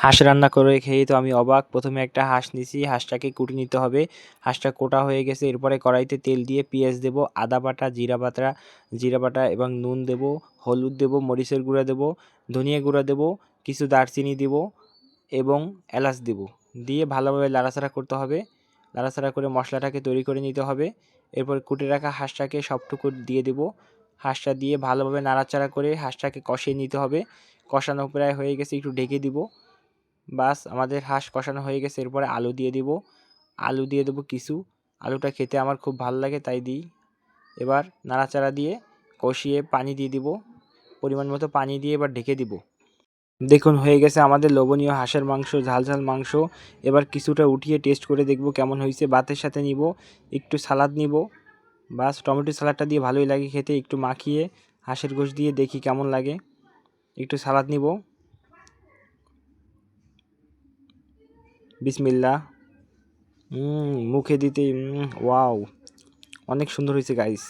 হাঁস রান্না করে খেয়ে তো আমি অবাক। প্রথমে একটা হাঁস নিছি, হাঁসটাকে কুটে নিতে হবে। হাঁসটা কোটা হয়ে গেছে, এরপরে কড়াইতে তেল দিয়ে পেঁয়াজ দেবো, আদা বাটা, জিরা বাটা এবং নুন দেবো, হলুদ দেবো, মরিচের গুঁড়া দেবো, ধনিয়া গুঁড়া দেবো, কিছু দারচিনি দেবো এবং এলাচ দেবো। দিয়ে ভালোভাবে নাড়াচাড়া করতে হবে। নাড়াচাড়া করে মশলাটাকে তৈরি করে নিতে হবে। এরপর কুটে রাখা হাঁসটাকে সবটুকু দিয়ে দেবো। হাঁসটা দিয়ে ভালোভাবে নাড়াচাড়া করে হাঁসটাকে কষিয়ে নিতে হবে। কষানো প্রায় হয়ে গেছে, একটু ঢেকে দিব। বাস আমাদের হাঁস কষানো হয়ে গেছে। এরপরে আলু দিয়ে দিব, আলু দিয়ে দেবো কিছু। আলুটা খেতে আমার খুব ভালো লাগে তাই দিই। এবার নাড়াচাড়া দিয়ে কষিয়ে পানি দিয়ে দিব, পরিমাণ মতো পানি দিয়ে এবার ঢেকে দিব। দেখুন হয়ে গেছে আমাদের লোভনীয় হাঁসের মাংস, ঝাল ঝাল মাংস। এবার কিছুটা উঠিয়ে টেস্ট করে দেখব কেমন হয়েছে। ভাতের সাথে নিব, একটু সালাদ নিব। বাস টমেটো সালাদটা দিয়ে ভালোই লাগে খেতে। একটু মাখিয়ে হাঁসের গোশত দিয়ে দেখি কেমন লাগে। একটু সালাদ নিব। বিসমিল্লাহ। মুখে দিতেই ওয়াও, অনেক সুন্দর হয়েছে গাইস।